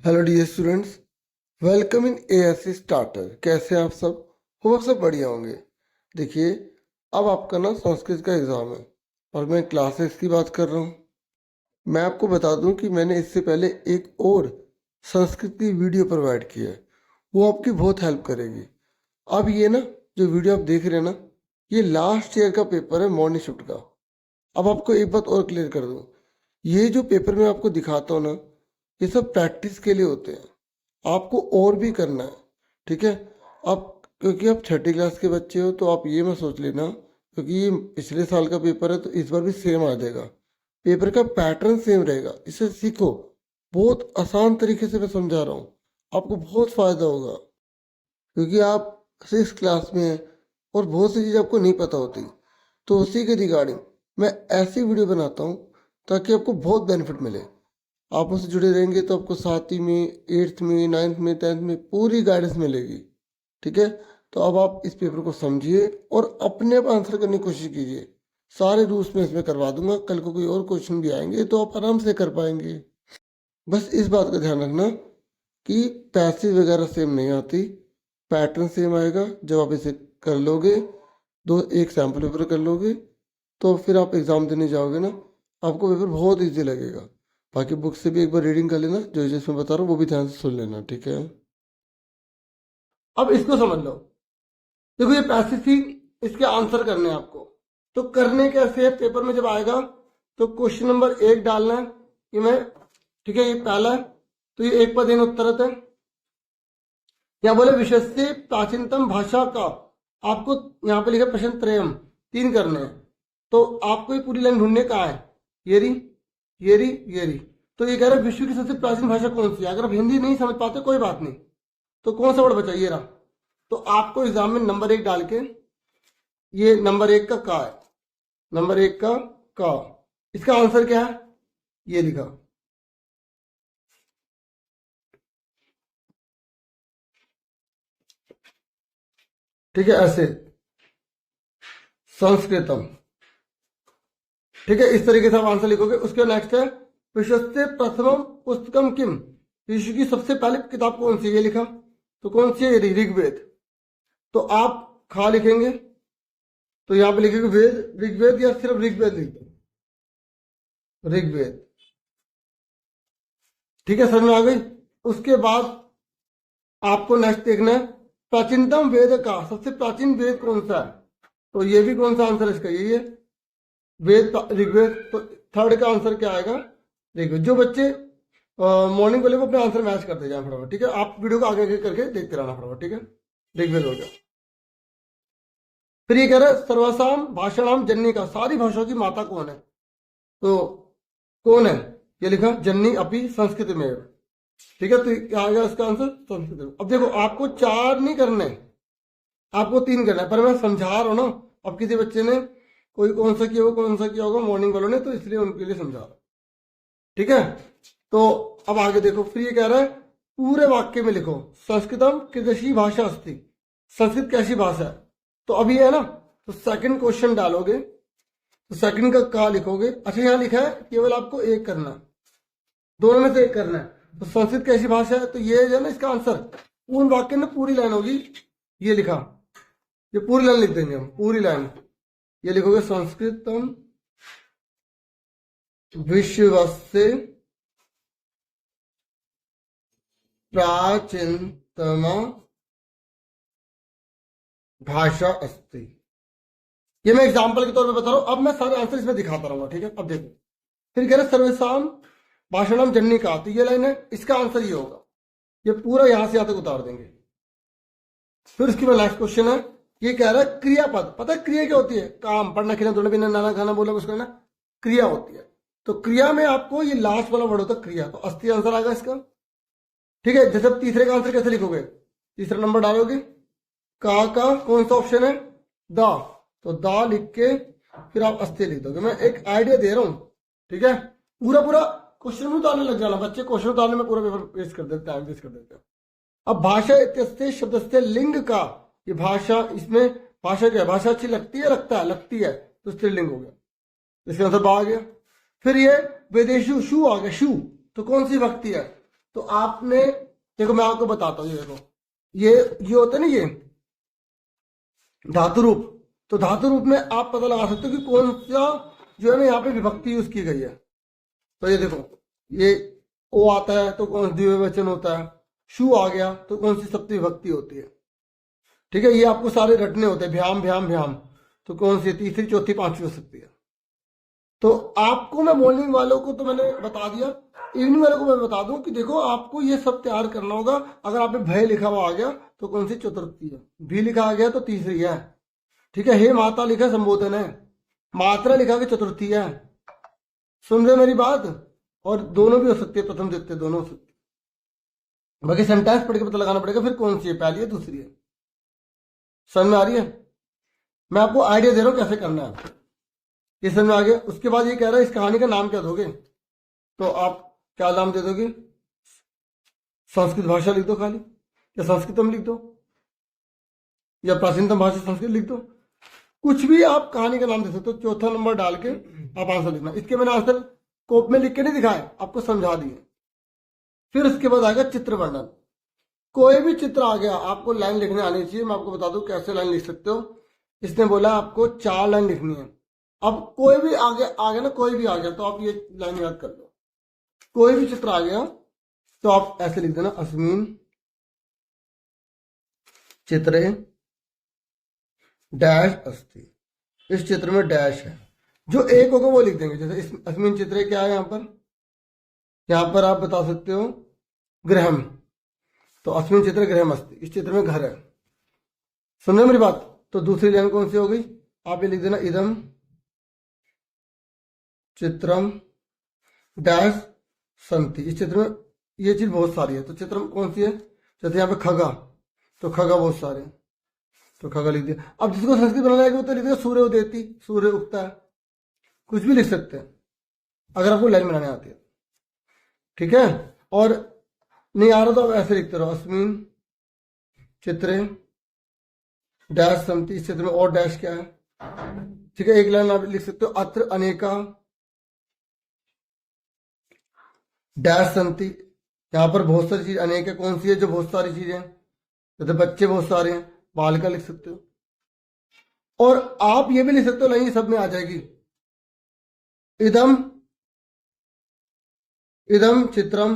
Hello dear students, welcome in ASC starter. कैसे हैं आप सब? हो आप सब बढ़िया होंगे। देखिए, अब आपका ना संस्कृत का एग्ज़ाम है और मैं क्लासेस की बात कर रहा हूँ। मैं आपको बता दूं कि मैंने इससे पहले एक और संस्कृत की वीडियो प्रोवाइड की है, वो आपकी बहुत हेल्प करेगी। अब ये ना, जो वीडियो आप देख रहे हैं ना, ये लास्ट ईयर का पेपर है मॉर्निंग शिफ्ट का। अब आपको एक बात और क्लियर कर दूं, ये जो पेपर मैं आपको दिखाता हूँ ना, ये सब प्रैक्टिस के लिए होते हैं। आपको और भी करना है, ठीक है? आप क्योंकि आप 3rd क्लास के बच्चे हो तो आप ये मत सोच लेना क्योंकि ये पिछले साल का पेपर है तो इस बार भी सेम आ जाएगा। पेपर का पैटर्न सेम रहेगा, इसे सीखो। बहुत आसान तरीके से मैं समझा रहा हूँ, आपको बहुत फायदा होगा क्योंकि आप 6th क्लास में हैं और बहुत सी चीज़ आपको नहीं पता होती। तो उसी के रिगार्डिंग मैं ऐसी वीडियो बनाता हूँ ताकि आपको बहुत बेनिफिट मिले। आप मुझसे जुड़े रहेंगे तो आपको 7वीं में, 8th में, 9th में, 10th में पूरी गाइडेंस मिलेगी, ठीक है? तो अब आप इस पेपर को समझिए और अपने आप आंसर करने की कोशिश कीजिए। सारे रूल्स में इसमें करवा दूंगा, कल को कोई और क्वेश्चन भी आएंगे तो आप आराम से कर पाएंगे। बस इस बात का ध्यान रखना कि पैसे वगैरह सेम नहीं आती, पैटर्न सेम आएगा। जब आप इसे कर लोगे, एक सैम्पल पेपर कर लोगे, तो फिर आप एग्ज़ाम देने जाओगे ना, आपको पेपर बहुत ईजी लगेगा। बाकी बुक से भी एक बार रीडिंग कर लेना, जो जिसमें बता रहा हूँ वो भी ध्यान से सुन लेना, ठीक है? अब इसको समझ लो। देखो, ये पैसे थी, इसके आंसर करने हैं आपको। तो करने कैसे है, पेपर में जब आएगा तो क्वेश्चन नंबर 1 डालना है। ये मैं, ठीक है, ये पहला है। तो ये एक पदेन उत्तरत है। या बोले विषय से प्राचीनतम भाषा का, आपको यहाँ पे लिखा प्रश्न त्रयम 3 करने हैं। तो आपको ये पूरी लाइन ढूंढने का है। ये रही, ये रही, ये रही। तो ये कह रहा है विश्व की सबसे प्राचीन भाषा कौन सी है। अगर आप हिंदी नहीं समझ पाते कोई बात नहीं, तो कौन सा वर्ड बचा, ये रहा। तो आपको एग्जाम में नंबर 1 डाल के, ये नंबर 1 का है, नंबर 1 का इसका आंसर क्या है, ये लिखा। ठीक है, ऐसे संस्कृतम, ठीक है, इस तरीके से आप आंसर लिखोगे। उसके नेक्स्ट है विश्व से प्रथम पुस्तकम किम, विश्व की सबसे पहली किताब कौन सी है, ये लिखा। तो कौन सी है, ऋग्वेद। तो आप खा लिखेंगे, तो यहाँ पे लिखेंगे वेद, ऋग्वेद, या सिर्फ ऋग्वेद लिख दो, ऋग्वेद। ठीक है, समझ में आ गई। उसके बाद आपको नेक्स्ट देखना है प्राचीनतम वेद का, सबसे प्राचीन वेद कौन सा है। तो ये भी कौन सा आंसर है इसका, यही है, वेद ऋग्वेद। तो 3rd का आंसर क्या आएगा, ऋग्वेद। जो बच्चे मॉर्निंग वाले को अपने आंसर मैच करते जाए फटाफट, ठीक है? आप वीडियो को आगे आगे करके देखते रहना फटाफट, ठीक है? ऋग्वेद हो गया। फिर ये कह रहा है सर्वसाम भाषाणाम जननी का, सारी भाषाओं की माता कौन है। तो कौन है, ये लिखा जननी अपि संस्कृत में। ठीक है, तो क्या आ गया इसका आंसर, संस्कृत में। अब देखो, आपको 4 नहीं करने, आपको 3 करना है, पर मैं समझा रहा हूं ना। अब किसी बच्चे ने कोई कौन सा किया होगा, कौन सा किया होगा मॉर्निंग वालों ने, तो इसलिए उनके लिए समझा रहा। ठीक है, तो अब आगे देखो। फिर ये कह रहा है पूरे वाक्य में लिखो संस्कृतम कीदृशी भाषा अस्ति, संस्कृत कैसी भाषा है। तो अभी है ना, तो सेकंड क्वेश्चन डालोगे, तो सेकंड का लिखोगे। अच्छा, यहाँ लिखा है केवल आपको एक करना, दोनों में से एक करना है। तो संस्कृत कैसी भाषा है, तो ये जो है ना इसका आंसर, पूर्ण वाक्य में पूरी लाइन होगी, ये लिखा। ये पूरी लाइन लिख देंगे हम, पूरी लाइन। ये लिखोगे संस्कृतम विश्वस्य प्राचीनतम भाषा अस्ति। ये मैं एग्जांपल के तौर पे बता रहा हूं, अब मैं सारे आंसर इसमें दिखाता रहूंगा, ठीक है? अब देखो, फिर कह रहे सर्वेशाम भाषणम जननी का, तो ये लाइन है, इसका आंसर ये होगा। ये पूरा यहां से यहां तक उतार देंगे। फिर उसके बाद नेक्स्ट क्वेश्चन है, ये कह रहा है क्रियापद। पता है क्रिया क्या होती है, काम, पढ़ना, खेलना, दौड़ना, पीना, नहाना, खाना, बोलना, कुछ करना, क्रिया होती है। तो क्रिया में आपको ये लास्ट वाला वर्ड होता है क्रिया, तो अस्थि आंसर आएगा इसका। ठीक है, जैसे तीसरे का आंसर कैसे लिखोगे, तीसरा नंबर डालोगे, का कौन सा ऑप्शन है, दा, तो दा लिख के फिर आप अस्थि लिख दोगे। मैं एक आइडिया दे रहा हूं, ठीक है? पूरा पूरा क्वेश्चन में उतारने लग जाना, बच्चे क्वेश्चन उतारने में पूरा पेपर वेस्ट कर देते हैं, टाइम वेस्ट कर देते हैं। अब भाषा इत्यस्ते शब्द से लिंग का, ये भाषा, इसमें भाषा क्या है, भाषा अच्छी लगती है, लगता है, लगती है, तो स्त्रीलिंग हो गया, इसका आंसर बा आ गया। फिर ये विदेशु शु आ गया, शु, तो कौन सी भक्ति है, तो आपने देखो, मैं आपको बताता हूँ, ये देखो, ये होता है ना, ये धातु रूप। तो धातु रूप में आप पता लगा सकते हो कि कौन सा जो है ना यहाँ पे विभक्ति यूज की गई है। तो ये देखो, ये ओ आता है तो कौन सा द्विवचन होता है, शु आ गया तो कौन सी सप्तमी विभक्ति होती है। ठीक है, ये आपको सारे रटने होते हैं, भ्याम भ्याम भ्याम, तो कौन सी तीसरी चौथी पांचवी हो सकती है। तो आपको मैं मॉर्निंग वालों को तो मैंने बता दिया, इवनिंग वालों को मैं बता दूं कि देखो आपको ये सब तैयार करना होगा। अगर आप पे भय लिखा हुआ आ गया तो कौन सी चतुर्थी है, भी लिखा आ गया तो तीसरी है। ठीक है, हे माता लिखा संबोधन है, मात्रा लिखा के चतुर्थी है। सुन रहे मेरी बात? और दोनों भी हो सकती है, प्रथम द्वितीय दोनों हो सकती है। बाकी सेंटेंस पढ़ के पता लगाना पड़ेगा फिर कौन सी है, पहली है दूसरी है। समझ में आ रही है? मैं आपको आइडिया दे रहा हूं कैसे करना है, ये समझ में आ गया। उसके बाद ये कह रहा है इस कहानी का नाम क्या दोगे, तो आप क्या नाम दे दोगे? संस्कृत भाषा लिख दो खाली, या संस्कृतम लिख दो, या प्राचीनतम भाषा संस्कृत लिख दो, कुछ भी आप कहानी का नाम दे सकते हो। चौथा नंबर डाल के आप आंसर लिखना। इसके मैंने आंसर कोप में लिख के नहीं दिखाए, आपको समझा दिए। फिर उसके बाद आएगा चित्र वर्णन। कोई भी चित्र आ गया आपको लाइन लिखने आनी चाहिए। मैं आपको बता दूं कैसे लाइन लिख सकते हो। इसने बोला आपको 4 लाइन लिखनी है। अब कोई भी आ गया ना, कोई भी आ गया तो आप ये लाइन याद कर लो। कोई भी चित्र आ गया तो आप ऐसे लिख देना, अस्मिन चित्रे डैश अस्ति। इस चित्र में डैश है, जो एक होगा वो लिख देंगे। जैसे इस अस्मिन चित्रे क्या है, यहां पर आप बता सकते हो गृहम, तो अस्मिन चित्र गृहम अस्ति, इस चित्र में घर है। सुन रहे मेरी बात? तो दूसरी लाइन कौन सी हो गई, आप ये लिख देना, इदम चित्रम डैश संति। इस चित्र में ये चीज बहुत सारी है, तो चित्र कौन सी है? जैसे यहाँ पे खगा, तो खगा बहुत सारे, तो खगा लिख दिया। अब जिसको संस्कृत बनाना है वो तो लिख दिया सूर्य उदेति, सूर्य उगता है, कुछ भी लिख सकते हैं अगर आपको लाइन बनाने आती है। ठीक है, और नहीं आ रहा तो आप ऐसे लिखते रहो, अस्मिन चित्रे डैश संति। इस चित्र में और डैश क्या है? ठीक है, एक लाइन आप लिख सकते हो, अत्र अनेका डैश संति। यहाँ पर बहुत सारी चीज, अनेक है कौन सी है जो बहुत सारी चीजें हैं, जैसे बच्चे बहुत सारे हैं, बालिका लिख सकते हो। और आप ये भी लिख सकते हो, लाइन सब में आ जाएगी, इदम इदम चित्रम।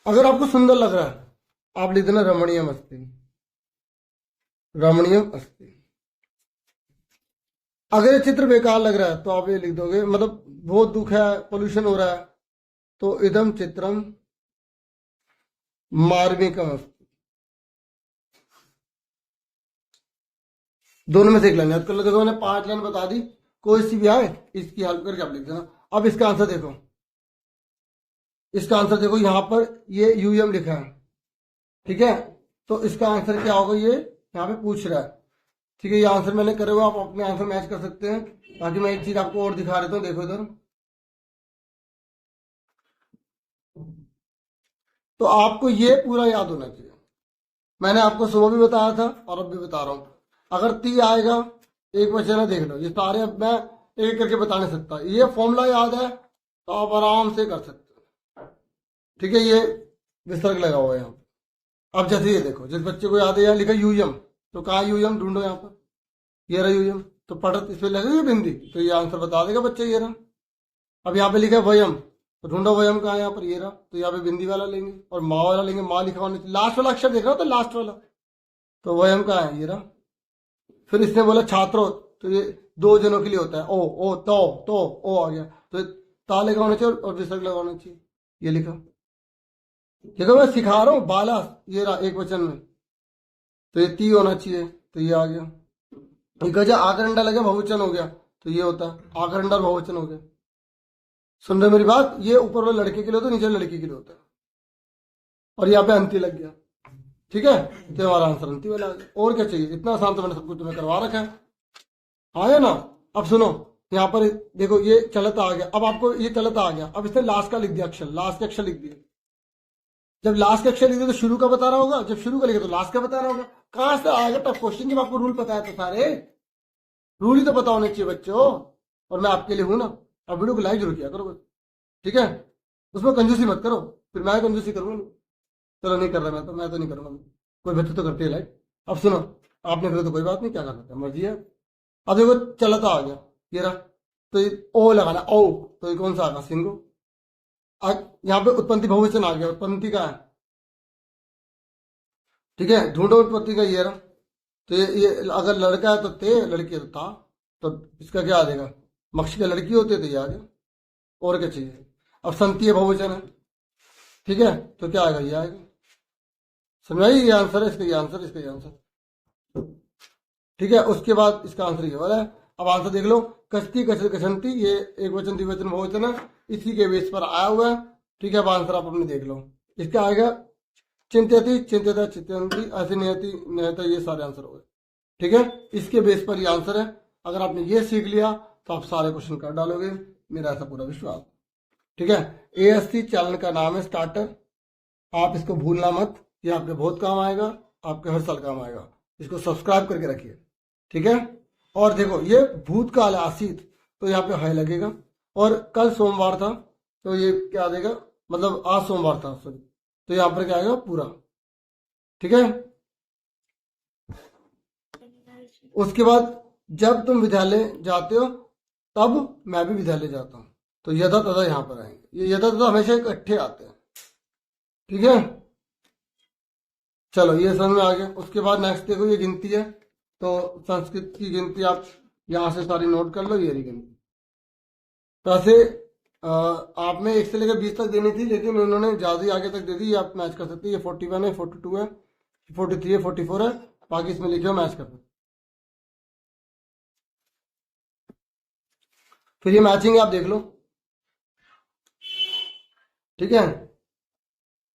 अगर आपको सुंदर लग रहा है आप लिख देना रमणीयम अस्ति, रमणीयम अस्ति। अगर ये चित्र बेकार लग रहा है तो आप ये लिख दोगे, मतलब बहुत दुख है, पोल्यूशन हो रहा है, तो इदम चित्रम मार्मिकम अस्ति। दोनों में से एक लाइन याद कर लो। देखो मैंने 5 लाइन बता दी, कोई सी भी आए इसकी हेल्प करके आप लिख देना। अब इसका आंसर देखो, इसका आंसर देखो, यहां पर ये यूएम लिखा है। ठीक है, तो इसका आंसर क्या होगा, ये यहाँ पे पूछ रहा है। ठीक है, ये आंसर मैंने करे हुए, आप अपने आंसर मैच कर सकते हैं। बाकी मैं एक चीज आपको और दिखा देता हूँ, देखो इधर। तो आपको ये पूरा याद होना चाहिए। मैंने आपको सुबह भी बताया था और अब भी बता रहा हूं, अगर ती आएगा एक वचन है, देख लो ये सारे, अब मैं एक करके बता नहीं सकता। ये फॉर्मूला याद है तो आप आराम से कर सकते हो। ठीक है, ये विसर्ग लगा हुआ है यहाँ पर। अब जैसे ये देखो, जिस बच्चे को याद है यहाँ लिखा यूयम, तो कहा यूयम ढूंढो यहाँ पर, ये रहा यूयम, तो पढ़त इस पे लगेगी बिंदी, तो ये आंसर बता देगा बच्चा, ये रहा। अब यहाँ पे लिखा है वयम, तो ढूंढो वयम कहा, यहाँ पर ये रहा, तो यहाँ पे बिंदी वाला लेंगे और माँ वाला लेंगे। माँ लिखा होने चाहिए, लास्ट वाला अक्षर देख रहा हो, तो लास्ट वाला, तो वयम कहा है, ये रहा। फिर इसने बोला छात्रों, तो ये 2 जनों के लिए होता है, ओ तो ओ आ गया, तो ता लगा होना चाहिए और विसर्ग लगा होना चाहिए, ये लिखा। देखो मैं सिखा रहा हूँ, बाला, ये रहा एक वचन में, तो ये ती होना चाहिए, तो ये आ गया। ये गजा आकरंडा लगे बहुवचन हो गया, तो ये होता है आकरंडा और बहुवचन हो गया। सुन रहे मेरी बात? ये ऊपर वाले लड़के के लिए होता है, नीचे लड़की के लिए होता है, और यहाँ पे अंति लग गया। ठीक है, तो हमारा आंसर अंति वाला आ गया। और क्या चाहिए, इतना आसान तो मैंने सब कुछ तुम्हें करवा रखा है, आया ना? अब सुनो, यहाँ पर देखो ये चलता आ गया। अब आपको ये चलता आ गया, अब इसने लास्ट का लिख दिया अक्षर, लास्ट के अक्षर लिख दिए। जब लास्ट के अक्षर लिख दिए तो शुरू का बता रहा होगा, जब शुरू का लिखे तो लास्ट का बता रहा होगा। कहां से आएगा टफ क्वेश्चन जब आपको रूल पता है? तो सारे रूल ही तो पता होने चाहिए बच्चों, और मैं आपके लिए हूं ना। अब वीडियो को लाइक जरूर किया करो, ठीक है? उसमें कंजूसी मत करो, फिर मैं कंजूसी करूंगा नहीं। चलो नहीं कर रहा, मैं तो नहीं करूंगा, कोई बच्चे तो करते हैं लाइक। अब सुनो, आपने करो तो कोई बात नहीं, क्या कर सकते हैं, मर्जी है। अब देखो चला तो आ गया, ये रहा। तो ये ओ लगाना, ओ, तो ये कौन सा आगा, सिंगो। यहाँ पे उत्पत्ति बहुवचन आ गया, उत्पत्ति का है, ठीक है, ढूंढो उत्पत्ति का, ये रहा। तो ये अगर लड़का है तो ते, लड़की है तो ता। तो इसका क्या आ जाएगा, मक्ष के लड़की होती है तो ये आ गया, और क्या चाहिए। अब संति है, बहुवचन है, ठीक है, तो क्या आएगा, ये आएगा। समझ आई, ये आंसर है, इसका ये आंसर, इसका ये आंसर, ठीक है। उसके बाद इसका आंसर ये वाला है। अब आंसर देख लो, कश्ती, कचर, कछंती, ये एक वचन द्विवचन बहुवचन है, इसी के बेस पर आया हुआ है, ठीक है। अब आंसर आप अपने देख लो, इसका आएगा चिंत्यति, चिंत्यता, चिंत्यंती, ऐसे नियति, नियता, ये सारे आंसर हो गए, ठीक है। इसके बेस पर ये आंसर है। अगर आपने ये सीख लिया तो आप सारे क्वेश्चन कर डालोगे, मेरा ऐसा पूरा विश्वास, ठीक है। एएससी चैनल का नाम है स्टार्टर, आप इसको भूलना मत, ये आपके बहुत काम आएगा, आपके हर साल काम आएगा। इसको सब्सक्राइब करके रखिए, ठीक है। और देखो ये भूतकाल आसीत, तो यहाँ पे है लगेगा, और कल सोमवार था तो ये क्या देगा, मतलब आज सोमवार था सॉरी, तो यहाँ पर क्या आएगा, पूरा, ठीक है। उसके बाद जब तुम विद्यालय जाते हो तब मैं भी विद्यालय जाता हूँ, तो यथा तथा यहाँ पर आएंगे, ये यथा तथा हमेशा इकट्ठे आते हैं, ठीक है। चलो ये समझ में आ गया। उसके बाद नेक्स्ट देखो, ये गिनती है, तो संस्कृत की गिनती आप यहाँ से सारी नोट कर लो, ये रही गिनती। तो ऐसे आप में 1 से लेकर 20 तक देनी थी, लेकिन उन्होंने ज़्यादा ही आगे तक दे दी, आप मैच कर सकते हैं। ये 41 है, 42 है, 43 है, 44 है, बाकी इसमें लिखे हो मैच कर सकते। फिर ये मैचिंग आप देख लो, ठीक है,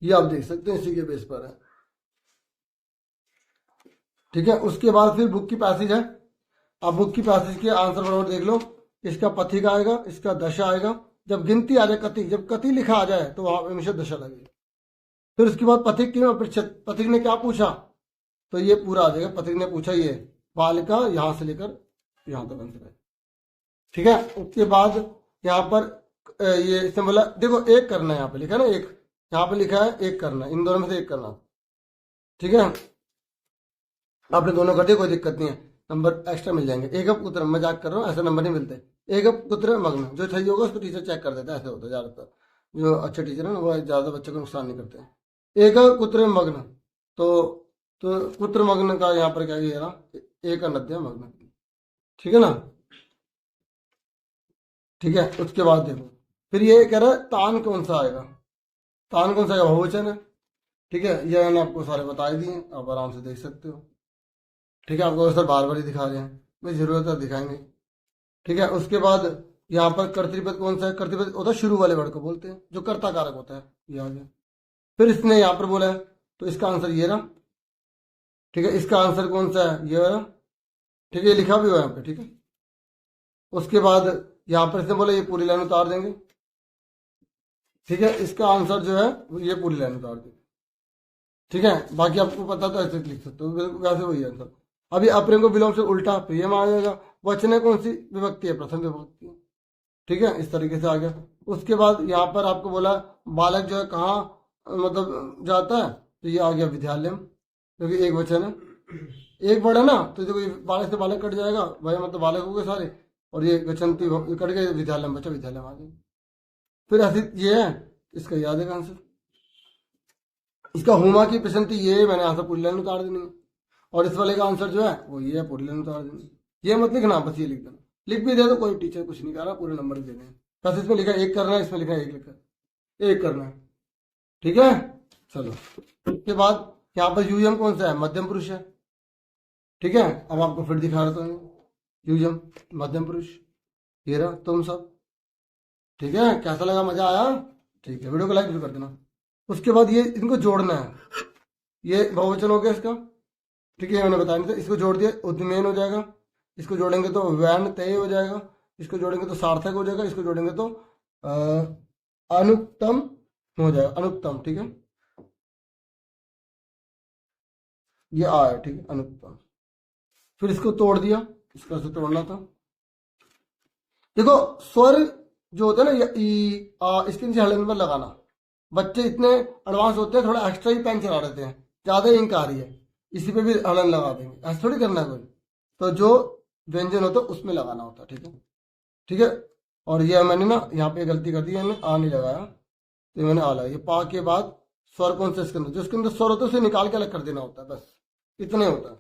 ये आप देख सकते हैं, इसी के बेस पर है, ठीक है। उसके बाद फिर बुक की पैसेज है। अब बुक की पैसेज के आंसर बराबर देख लो, इसका पथिक आएगा, इसका दशा आएगा। जब गिनती आ जाए कति, जब कति लिखा आ जाए तो वहां हमेशा दशा लगेगी। फिर उसके बाद पथिक की प्रतिशत, पथिक ने क्या पूछा, तो ये पूरा आ जाएगा। पथिक ने पूछा ये बालिका यहां से लेकर यहां तक आंसर है, ठीक है। उसके बाद यहाँ पर ये इसने बोला, देखो एक करना है, यहाँ पे लिखा है ना एक, यहाँ पे लिखा है एक करना है, इन दोनों में से एक करना, ठीक है। आपने दोनों कर दिए, कोई दिक्कत नहीं है, नंबर एक्स्ट्रा मिल जाएंगे। एक अब उत्तर, मजाक कर रहा हूँ, ऐसे नंबर नहीं मिलते। एक अब उत्तर मग्न, जो सही होगा उसको टीचर चेक कर देता है, ऐसे होता है ज़्यादातर, जो अच्छे टीचर है ना वो ज़्यादा बच्चों को नुकसान नहीं करते। एक कुत्र मग्न, तो कुत्र मग्न का यहाँ पर क्या है ना, एक नद्य मग्न, ठीक है ना, ठीक है। उसके बाद देखो, फिर ये कह रहा है तान कौन सा आएगा, तान कौन सा आएगा, बहुवचन है, ठीक है। ये मैंने आपको सारे बता दिए, आप आराम से देख सकते हो, ठीक है। आपको सर बार बार ही दिखा रहे हैं, भाई जरूरत है दिखाएंगे, ठीक है। उसके बाद यहाँ पर कर्तृपद कौन सा है, कर्तृपद होता है शुरू वाले वर्ड को बोलते हैं, जो कर्ता कारक होता है, ये आ गया। फिर इसने यहाँ पर बोला है, तो इसका आंसर ये रहा, ठीक है। इसका आंसर कौन सा है, ये रहा, ठीक है, ये लिखा भी हुआ है यहाँ पे, ठीक है। उसके बाद यहाँ पर इसने बोला ये पूरी लाइन उतार देंगे, ठीक है। इसका आंसर जो है ये पूरी लाइन उतार देंगे, ठीक है। बाकी आपको पता तो ऐसे लिख सकते हो, वैसे वही आंसर। अभी अपने को बिलोंग से उल्टा प्रियम आ जाएगा। वचन है कौन सी विभक्ति है, प्रथम विभक्ति है, ठीक है। इस तरीके से आ गया। उसके बाद यहाँ पर आपको बोला बालक जो है कहाँ मतलब जाता है, तो ये आ गया विद्यालय, क्योंकि एक वचन है, एक वर्ड है ना, तो देखो बालक से बालक कट जाएगा, भाई मतलब बालक हो गए सारे, और ये गच्छन्ति कट गए, विद्यालय में बचा, विद्यालय में आ गए। फिर ऐसे ये है, इसका याद है आंसर। इसका हुमा की प्रशंति, ये मैंने आंसर पूरी लाइन उतार देनी है, और इस वाले का आंसर जो है वो ये है, पूरी लाइन उतार देनी है। ये मत लिखना, बस ये लिख देना, लिख भी दे तो कोई टीचर कुछ नहीं कर रहा, पूरे नंबर देने हैं। बस इसमें लिखा एक करना है, इसमें लिखा एक लिखा एक करना है, ठीक है। चलो उसके बाद यहाँ पर यूयम कौन सा है, मध्यम पुरुष है, ठीक है। अब आपको फिर दिखा रहा था यूयम मध्यम पुरुष, ये रहा तुम सब, ठीक है। कैसा लगा, मजा आया, ठीक है, वीडियो को लाइक भी कर देना। उसके बाद ये इनको जोड़ना है, ये बहुवचन हो गया इसका, ठीक है, मैंने बताया नहीं था। इसको जोड़ दिया, उद्मेन हो जाएगा, इसको जोड़ेंगे तो वैन तय हो जाएगा, इसको जोड़ेंगे तो सार्थक हो जाएगा, इसको जोड़ेंगे तो अनुत्तम हो जाएगा, अनुत्तम, ठीक है। ये आ है, ठीक है, अनुत्तम। फिर इसको तोड़ दिया, इसको ऐसे तोड़ना था। देखो स्वर जो होता है ना, ई आ, इसके नीचे हलन पर लगाना, बच्चे इतने एडवांस होते हैं, थोड़ा एक्स्ट्रा ही पेन चला देते हैं, ज्यादा इंक आ रही है, इसी पे भी हलन लगा देंगे, ऐसा थोड़ी करना है कोई। तो जो व्यंजन होता है उसमें लगाना होता है, ठीक है। ठीक है। और ये मैंने ना यहाँ पे गलती कर दी, मैंने आ नहीं लगाया, तो मैंने आ लगाया। ये पा के बाद स्वर कौन से इसके अंदर, जो इसके अंदर स्वर होता है उसे निकाल के अलग कर देना होता है, बस इतने होता है।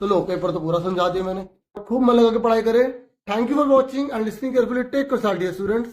तो लो, पेपर तो पूरा समझा दिया मैंने। खूब मन लगा के पढ़ाई करें। Thank you for watching and listening carefully. Take care dear students.